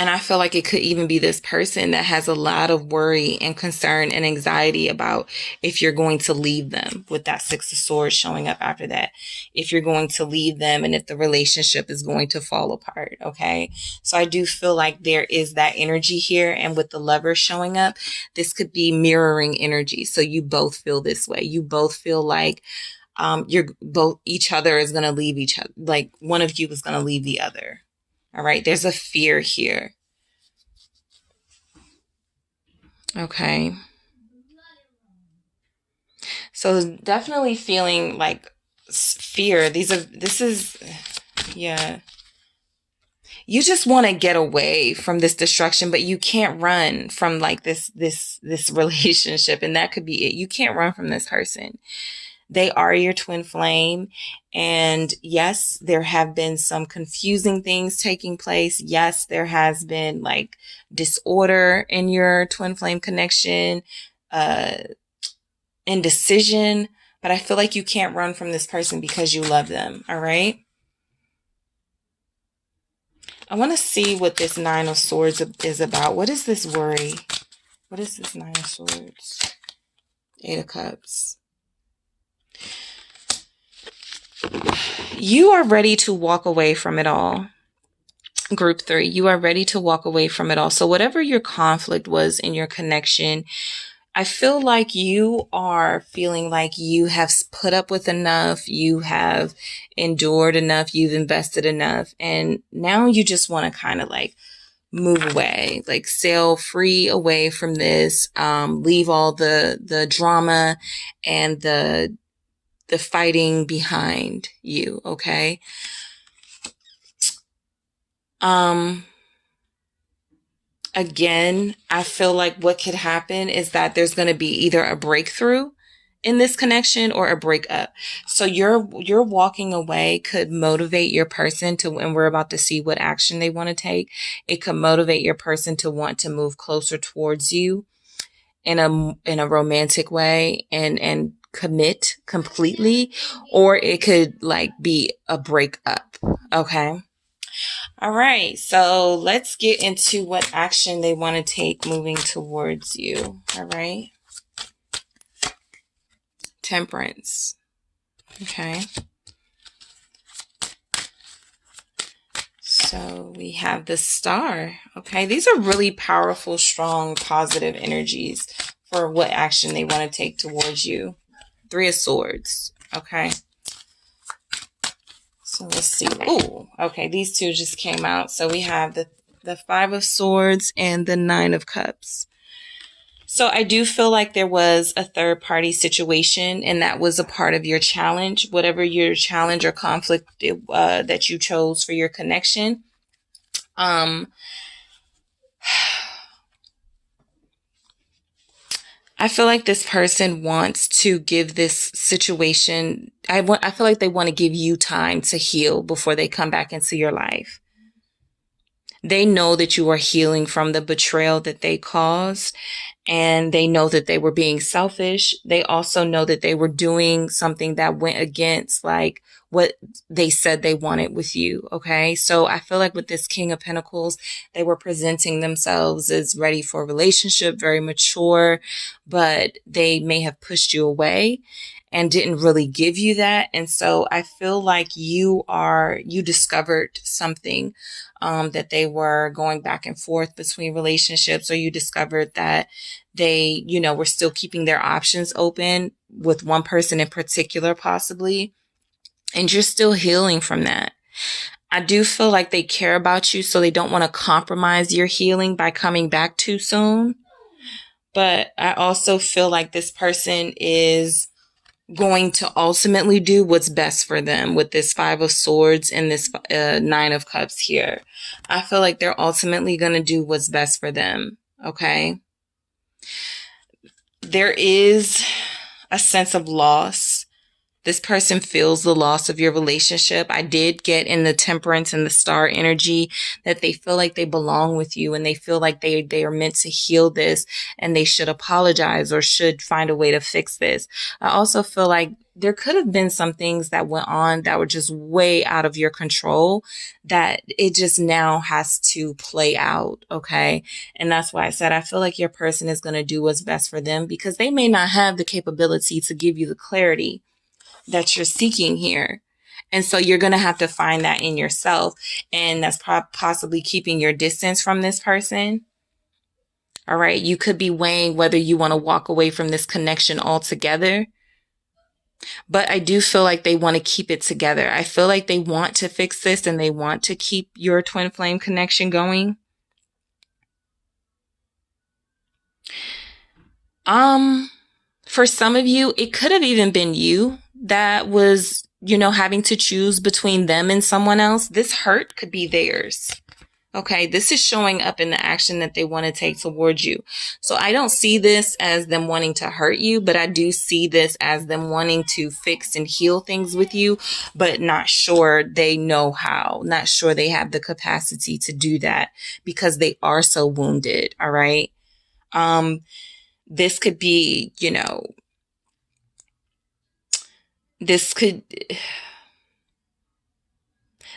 And I feel like it could even be this person that has a lot of worry and concern and anxiety about if you're going to leave them, with that 6 of Swords showing up after that. If you're going to leave them and if the relationship is going to fall apart. Okay. So I do feel like there is that energy here. And with the Lover showing up, this could be mirroring energy. So you both feel this way. You both feel like each other is going to leave each other. Like one of you is going to leave the other. All right. There's a fear here. Okay. So definitely feeling like fear. Yeah. You just want to get away from this destruction, but you can't run from like this relationship. And that could be it. You can't run from this person. They are your twin flame. And yes, there have been some confusing things taking place. Yes, there has been like disorder in your twin flame connection, indecision, but I feel like you can't run from this person because you love them. All right. I want to see what this 9 of Swords is about. What is this worry? What is this 9 of Swords? 8 of Cups. You are ready to walk away from it all. Group 3, you are ready to walk away from it all. So whatever your conflict was in your connection, I feel like you are feeling like you have put up with enough. You have endured enough. You've invested enough. And now you just want to kind of like move away, like sail free away from this, leave all the drama and the the fighting behind you, okay? Again, I feel like what could happen is that there's going to be either a breakthrough in this connection or a breakup. So your walking away could motivate your person to, and we're about to see what action they want to take. It could motivate your person to want to move closer towards you in a romantic way and commit completely, or it could like be a breakup. Okay. All right, so let's get into what action they want to take moving towards you. All right. Temperance. Okay. So we have the Star. Okay, these are really powerful, strong, positive energies for what action they want to take towards you. Three of Swords. Okay. So let's see. Ooh, okay. These two just came out. So we have the Five of Swords and the Nine of Cups. So I do feel like there was a third party situation, and that was a part of your challenge, whatever your challenge or conflict that you chose for your connection. I feel like this person wants to give this situation, I feel like they want to give you time to heal before they come back into your life. They know that you are healing from the betrayal that they caused, and they know that they were being selfish. They also know that they were doing something that went against like what they said they wanted with you. Okay. So I feel like with this King of Pentacles, they were presenting themselves as ready for a relationship, very mature, but they may have pushed you away and didn't really give you that. And so I feel like you discovered something, that they were going back and forth between relationships, or you discovered that they, were still keeping their options open with one person in particular, possibly. And you're still healing from that. I do feel like they care about you, so they don't want to compromise your healing by coming back too soon. But I also feel like this person is going to ultimately do what's best for them with this Five of Swords and this Nine of Cups here. I feel like they're ultimately going to do what's best for them. Okay. There is a sense of loss. This person feels the loss of your relationship. I did get in the Temperance and the Star energy that they feel like they belong with you, and they feel like they are meant to heal this, and they should apologize or should find a way to fix this. I also feel like there could have been some things that went on that were just way out of your control, that it just now has to play out. Okay. And that's why I said, I feel like your person is going to do what's best for them, because they may not have the capability to give you the clarity that you're seeking here. And so you're going to have to find that in yourself. And that's possibly keeping your distance from this person. All right. You could be weighing whether you want to walk away from this connection altogether. But I do feel like they want to keep it together. I feel like they want to fix this, and they want to keep your twin flame connection going. For some of you, it could have even been you that was, having to choose between them and someone else. This hurt could be theirs. Okay, this is showing up in the action that they want to take towards you. So I don't see this as them wanting to hurt you, but I do see this as them wanting to fix and heal things with you, but not sure they know how, not sure they have the capacity to do that because they are so wounded. All right. This could be,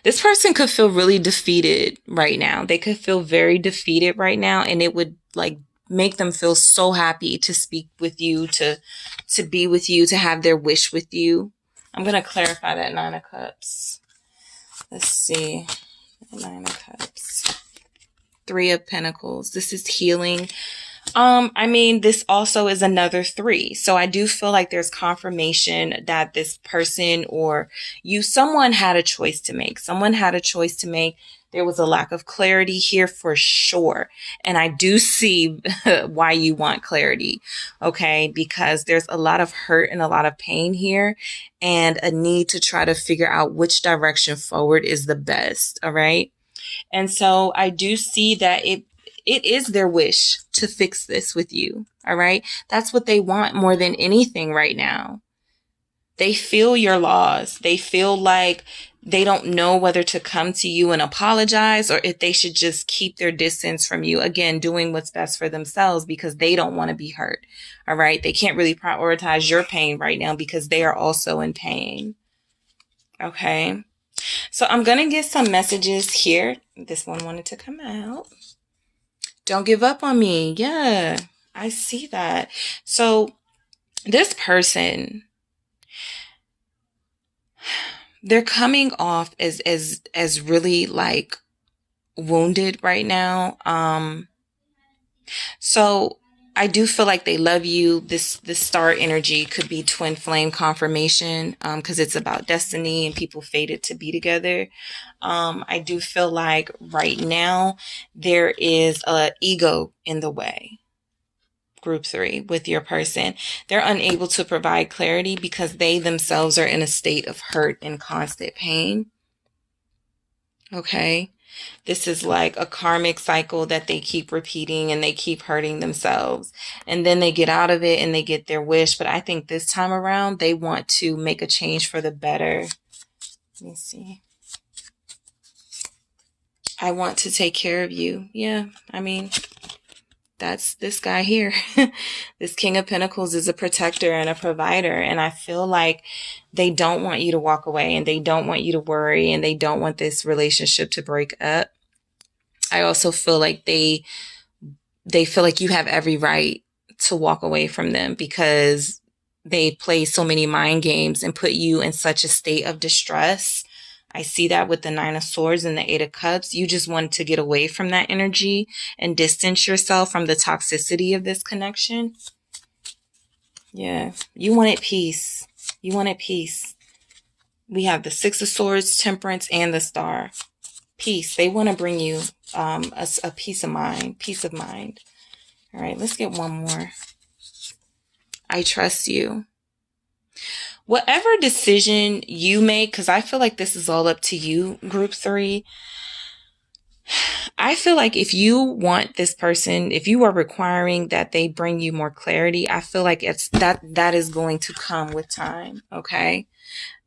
this person could feel really defeated right now. They could feel very defeated right now, and it would like make them feel so happy to speak with you, to be with you, to have their wish with you. I'm going to clarify that Nine of Cups. Let's see. Nine of Cups. Three of Pentacles. This is healing. This also is another 3. So I do feel like there's confirmation that this person or someone had a choice to make. Someone had a choice to make. There was a lack of clarity here for sure. And I do see why you want clarity, okay? Because there's a lot of hurt and a lot of pain here and a need to try to figure out which direction forward is the best, all right? And so I do see that it is their wish to fix this with you, all right? That's what they want more than anything right now. They feel your loss. They feel like they don't know whether to come to you and apologize or if they should just keep their distance from you. Again, doing what's best for themselves because they don't want to be hurt. All right. They can't really prioritize your pain right now because they are also in pain. Okay. So I'm going to get some messages here. This one wanted to come out. Don't give up on me. Yeah, I see that. So this person, they're coming off as really like wounded right now. So I do feel like they love you. This star energy could be twin flame confirmation, because it's about destiny and people fated to be together. I do feel like right now there is a ego in the way. Group 3 with your person. They're unable to provide clarity because they themselves are in a state of hurt and constant pain. Okay. This is like a karmic cycle that they keep repeating and they keep hurting themselves. And then they get out of it and they get their wish. But I think this time around, they want to make a change for the better. Let me see. I want to take care of you. Yeah, I mean, that's this guy here. This King of Pentacles is a protector and a provider. And I feel like they don't want you to walk away and they don't want you to worry and they don't want this relationship to break up. I also feel like they feel like you have every right to walk away from them because they play so many mind games and put you in such a state of distress. I see that with the 9 of Swords and the 8 of Cups. You just want to get away from that energy and distance yourself from the toxicity of this connection. Yeah, you wanted peace. You wanted peace. We have the 6 of Swords, Temperance, and the Star. Peace. They want to bring you a peace of mind. Peace of mind. All right, let's get one more. I trust you. Whatever decision you make, because I feel like this is all up to you, Group 3. I feel like if you want this person, if you are requiring that they bring you more clarity, I feel like it's that is going to come with time. Okay.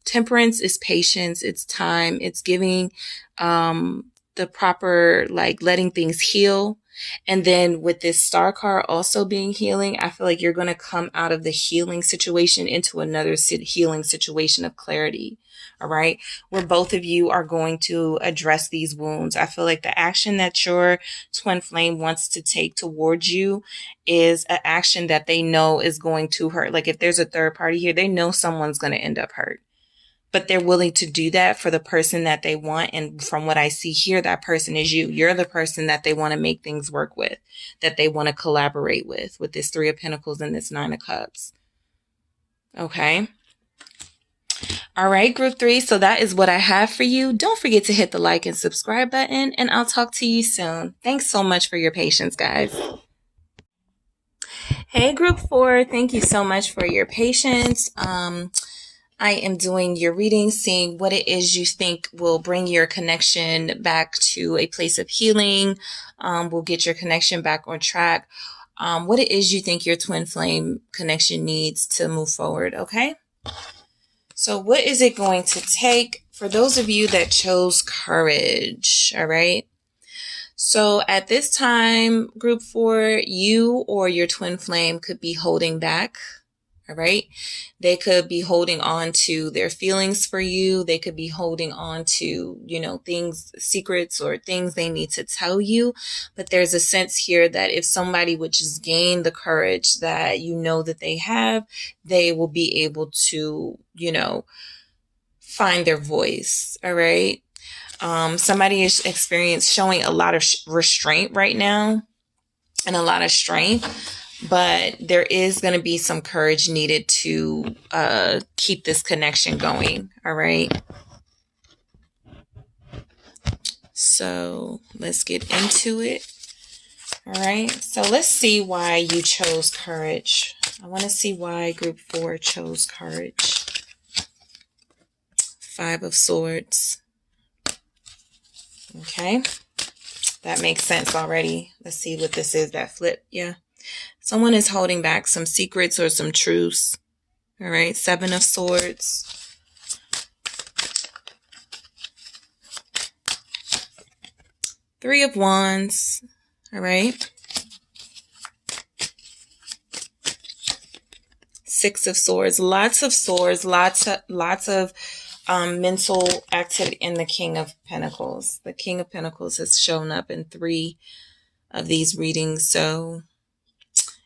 Temperance is patience. It's time. It's giving the proper, like letting things heal. And then with this Star card also being healing, I feel like you're going to come out of the healing situation into another healing situation of clarity. All right. Where both of you are going to address these wounds. I feel like the action that your twin flame wants to take towards you is an action that they know is going to hurt. Like if there's a third party here, they know someone's going to end up hurt. But they're willing to do that for the person that they want. And from what I see here, that person is you. You're the person that they want to make things work with, that they want to collaborate with this 3 of Pentacles and this 9 of Cups. Okay. All right, Group 3. So that is what I have for you. Don't forget to hit the like and subscribe button, and I'll talk to you soon. Thanks so much for your patience, guys. Hey, Group 4. Thank you so much for your patience. I am doing your reading, seeing what it is you think will bring your connection back to a place of healing. Will get your connection back on track. What it is you think your twin flame connection needs to move forward. Okay. So what is it going to take for those of you that chose courage? All right. So at this time, Group 4, you or your twin flame could be holding back. All right. They could be holding on to their feelings for you. They could be holding on to, things, secrets or things they need to tell you. But there's a sense here that if somebody would just gain the courage that that they have, they will be able to, find their voice. All right. Somebody is showing a lot of restraint right now and a lot of strength. But there is going to be some courage needed to keep this connection going. All right. So let's get into it. All right. So let's see why you chose courage. I want to see why group 4 chose courage. 5 of Swords. Okay. That makes sense already. Let's see what this is, that flip. Yeah. Someone is holding back some secrets or some truths. All right. 7 of Swords. Three of Wands. All right. 6 of Swords. Lots of swords. Lots of mental activity in the King of Pentacles. The King of Pentacles has shown up in 3 of these readings. So,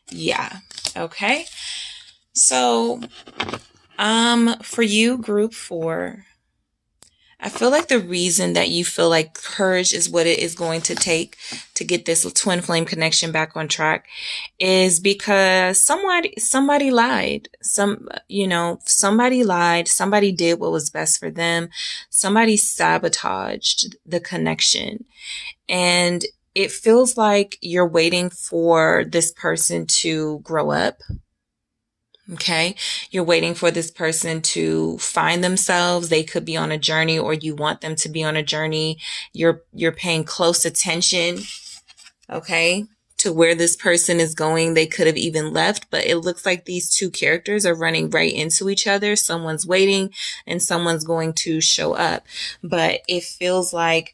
yeah. Okay. So, for you, group 4, I feel like the reason that you feel like courage is what it is going to take to get this twin flame connection back on track is because somebody lied. Somebody lied. Somebody did what was best for them. Somebody sabotaged the connection. And it feels like you're waiting for this person to grow up. Okay. You're waiting for this person to find themselves. They could be on a journey, or you want them to be on a journey. You're paying close attention. Okay. To where this person is going. They could have even left, but it looks like these two characters are running right into each other. Someone's waiting and someone's going to show up, but it feels like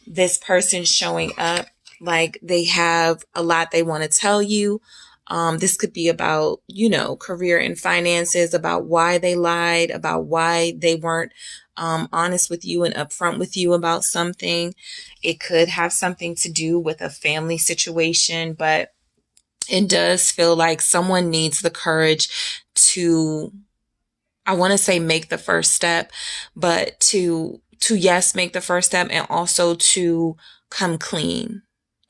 this person showing up, like they have a lot they want to tell you. This could be about, career and finances, about why they lied, about why they weren't honest with you and upfront with you about something. It could have something to do with a family situation, but it does feel like someone needs the courage to, I want to say, make the first step, but to yes, make the first step, and also to come clean.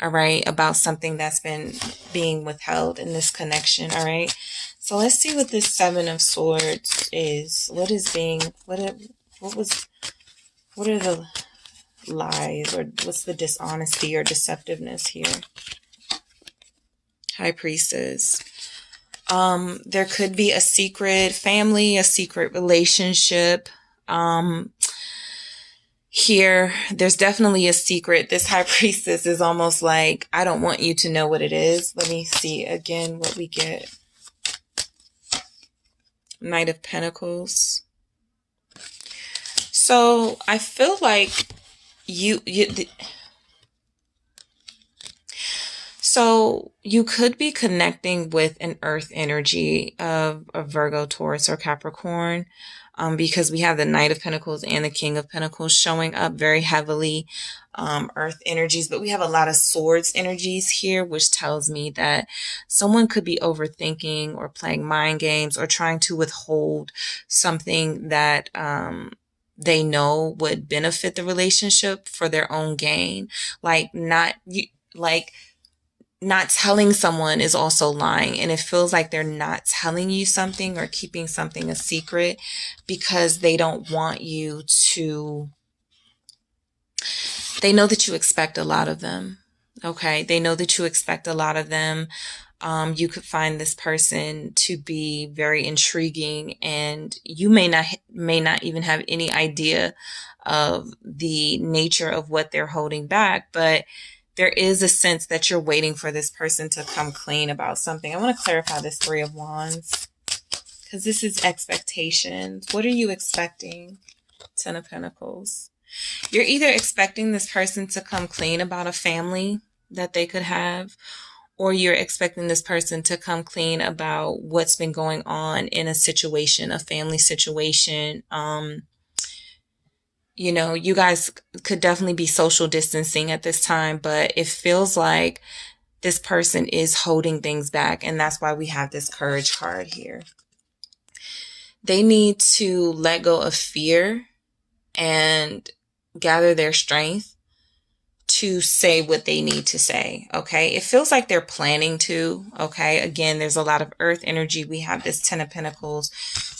All right, about something that's been being withheld in this connection. All right, so let's see what this 7 of Swords is. What are the lies, or what's the dishonesty or deceptiveness here? High Priestess. There could be a secret family, a secret relationship. Here, there's definitely a secret. This High Priestess is almost like, I don't want you to know what it is. Let me see again what we get. Knight of Pentacles. So I feel like so you could be connecting with an earth energy of Virgo, Taurus, or Capricorn. Because we have the Knight of Pentacles and the King of Pentacles showing up very heavily, earth energies, but we have a lot of swords energies here, which tells me that someone could be overthinking or playing mind games or trying to withhold something that they know would benefit the relationship for their own gain. Not telling someone is also lying, and it feels like they're not telling you something or keeping something a secret because they don't want you to. They know that you expect a lot of them. Okay. They know that you expect a lot of them. You could find this person to be very intriguing, and you may not even have any idea of the nature of what they're holding back, but there is a sense that you're waiting for this person to come clean about something. I want to clarify this 3 of Wands because this is expectations. What are you expecting? 10 of Pentacles. You're either expecting this person to come clean about a family that they could have, or you're expecting this person to come clean about what's been going on in a situation, a family situation. You guys could definitely be social distancing at this time, but it feels like this person is holding things back. And that's why we have this courage card here. They need to let go of fear and gather their strength to say what they need to say. Okay. It feels like they're planning to. Okay. Again, there's a lot of earth energy. We have this 10 of Pentacles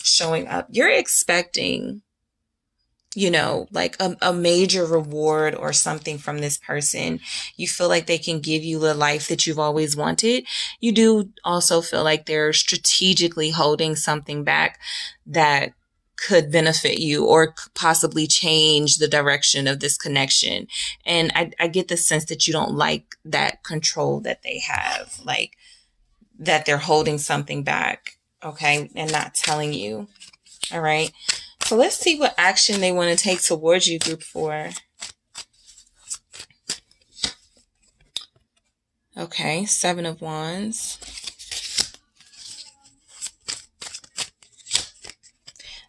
showing up. You're expecting like a major reward or something from this person. You feel like they can give you the life that you've always wanted. You do also feel like they're strategically holding something back that could benefit you or possibly change the direction of this connection. And I get the sense that you don't like that control that they have, like that they're holding something back, okay, and not telling you. All right. So let's see what action they want to take towards you, group 4. Okay, 7 of Wands.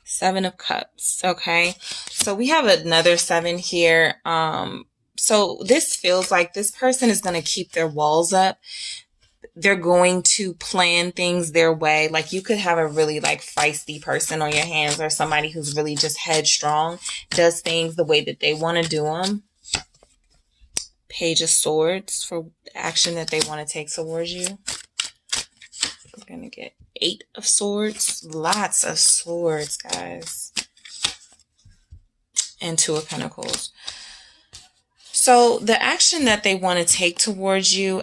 7 of Cups. Okay, so we have another 7 here. So this feels like this person is going to keep their walls up. They're going to plan things their way. Like you could have a really like feisty person on your hands, or somebody who's really just headstrong, does things the way that they want to do them. Page of Swords for action that they want to take towards you. We're going to get 8 of Swords. Lots of swords, guys. And 2 of Pentacles. So the action that they want to take towards you,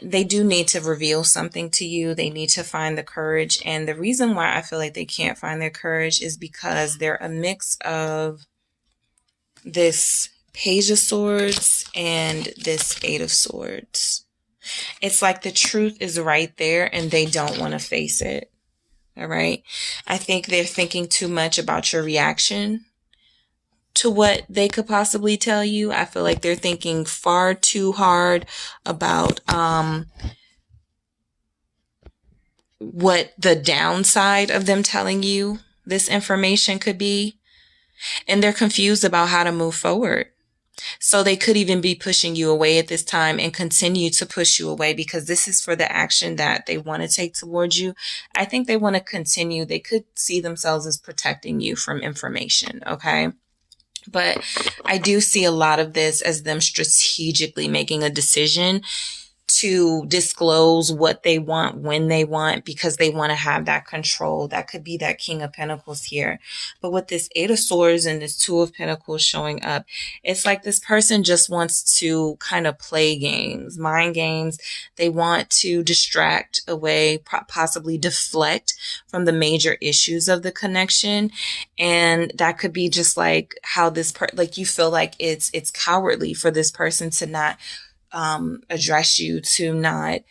they do need to reveal something to you. They need to find the courage. And the reason why I feel like they can't find their courage is because they're a mix of this Page of Swords and this 8 of Swords. It's like the truth is right there and they don't want to face it. All right. I think they're thinking too much about your reaction to what they could possibly tell you. I feel like they're thinking far too hard about what the downside of them telling you this information could be. And they're confused about how to move forward. So they could even be pushing you away at this time and continue to push you away because this is for the action that they want to take towards you. I think they want to continue. They could see themselves as protecting you from information. Okay. But I do see a lot of this as them strategically making a decision to disclose what they want when they want, because they want to have that control. That could be that King of Pentacles here. But with this 8 of Swords and this 2 of Pentacles showing up, it's like this person just wants to kind of play games, mind games. They want to distract away, possibly deflect from the major issues of the connection. And that could be just like how this like you feel like it's cowardly for this person to not address you, to not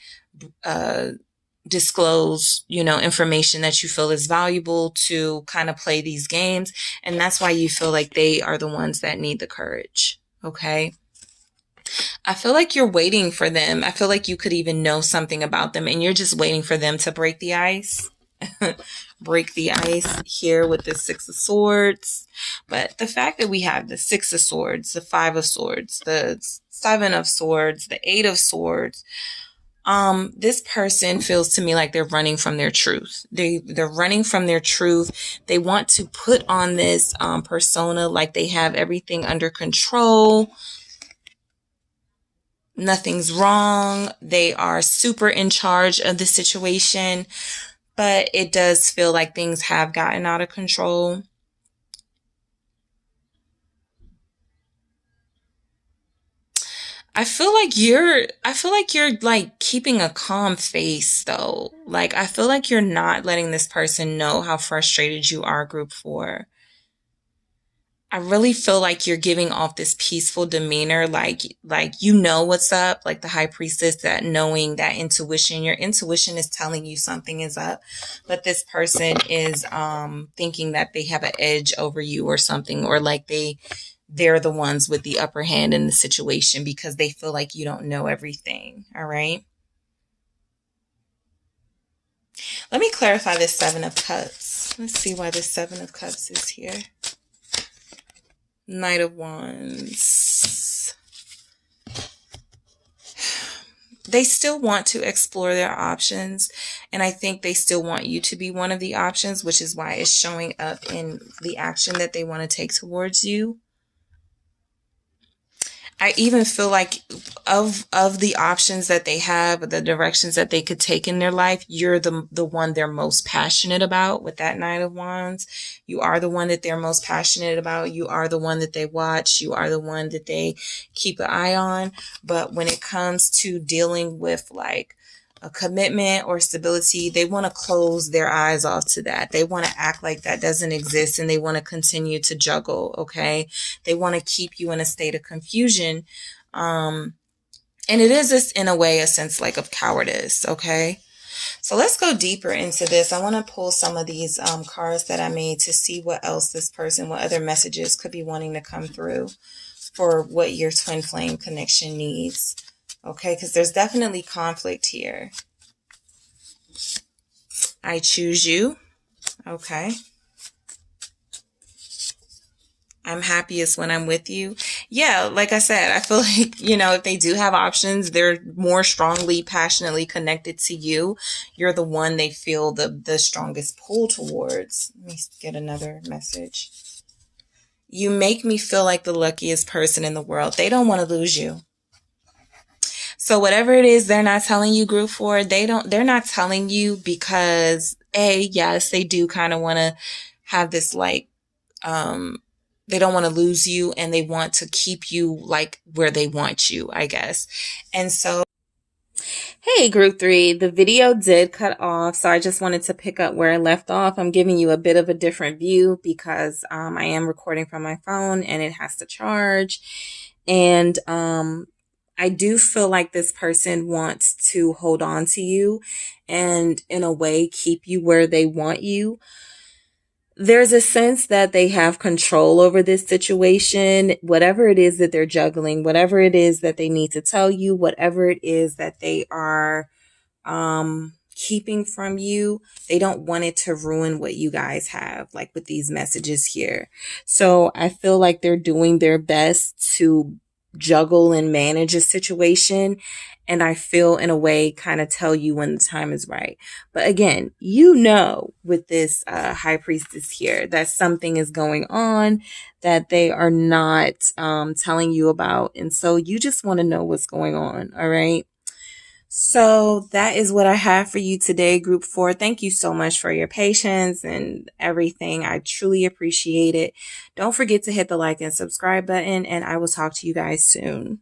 disclose, information that you feel is valuable, to kind of play these games. And that's why you feel like they are the ones that need the courage. Okay. I feel like you're waiting for them. I feel like you could even know something about them and you're just waiting for them to break the ice. Break the ice here with the 6 of Swords. But the fact that we have the 6 of Swords, the 5 of Swords, the 7 of Swords, the 8 of Swords, this person feels to me like they're running from their truth. They're running from their truth. They want to put on this persona like they have everything under control. Nothing's wrong. They are super in charge of the situation. But it does feel like things have gotten out of control. I feel like you're like keeping a calm face though. Like I feel like you're not letting this person know how frustrated you are, group 4. I really feel like you're giving off this peaceful demeanor, like you know what's up, like the High Priestess, that knowing, that intuition. Your intuition is telling you something is up, but this person is thinking that they have an edge over you or something, or like they're the ones with the upper hand in the situation because they feel like you don't know everything. All right. Let me clarify this 7 of Cups. Let's see why this 7 of Cups is here. Knight of Wands. They still want to explore their options, and I think they still want you to be one of the options, which is why it's showing up in the action that they want to take towards you. I even feel like of the options that they have, the directions that they could take in their life, you're the one they're most passionate about with that Knight of Wands. You are the one that they're most passionate about. You are the one that they watch. You are the one that they keep an eye on. But when it comes to dealing with like a commitment or stability, they want to close their eyes off to that. They want to act like that doesn't exist, and they want to continue to juggle. Okay. They want to keep you in a state of confusion. And it is this in a way, a sense like of cowardice. Okay. So let's go deeper into this. I want to pull some of these cards that I made to see what else this person, what other messages could be wanting to come through for what your twin flame connection needs. Okay, because there's definitely conflict here. I choose you. Okay. I'm happiest when I'm with you. Yeah, like I said, I feel like, if they do have options, they're more strongly, passionately connected to you. You're the one they feel the strongest pull towards. Let me get another message. You make me feel like the luckiest person in the world. They don't want to lose you. So whatever it is they're not telling you, group 4, they're not telling you because yes, they do kind of want to have this like, they don't want to lose you, and they want to keep you like where they want you, I guess. And so, hey, group 3, the video did cut off. So I just wanted to pick up where I left off. I'm giving you a bit of a different view because, I am recording from my phone and it has to charge. And, I do feel like this person wants to hold on to you and in a way keep you where they want you. There's a sense that they have control over this situation, whatever it is that they're juggling, whatever it is that they need to tell you, whatever it is that they are keeping from you. They don't want it to ruin what you guys have, like with these messages here. So I feel like they're doing their best to juggle and manage a situation, and I feel in a way kind of tell you when the time is right. But again, with this high priestess here that something is going on that they are not telling you about, and so you just want to know what's going on. All right. So that is what I have for you today, group 4. Thank you so much for your patience and everything. I truly appreciate it. Don't forget to hit the like and subscribe button, and I will talk to you guys soon.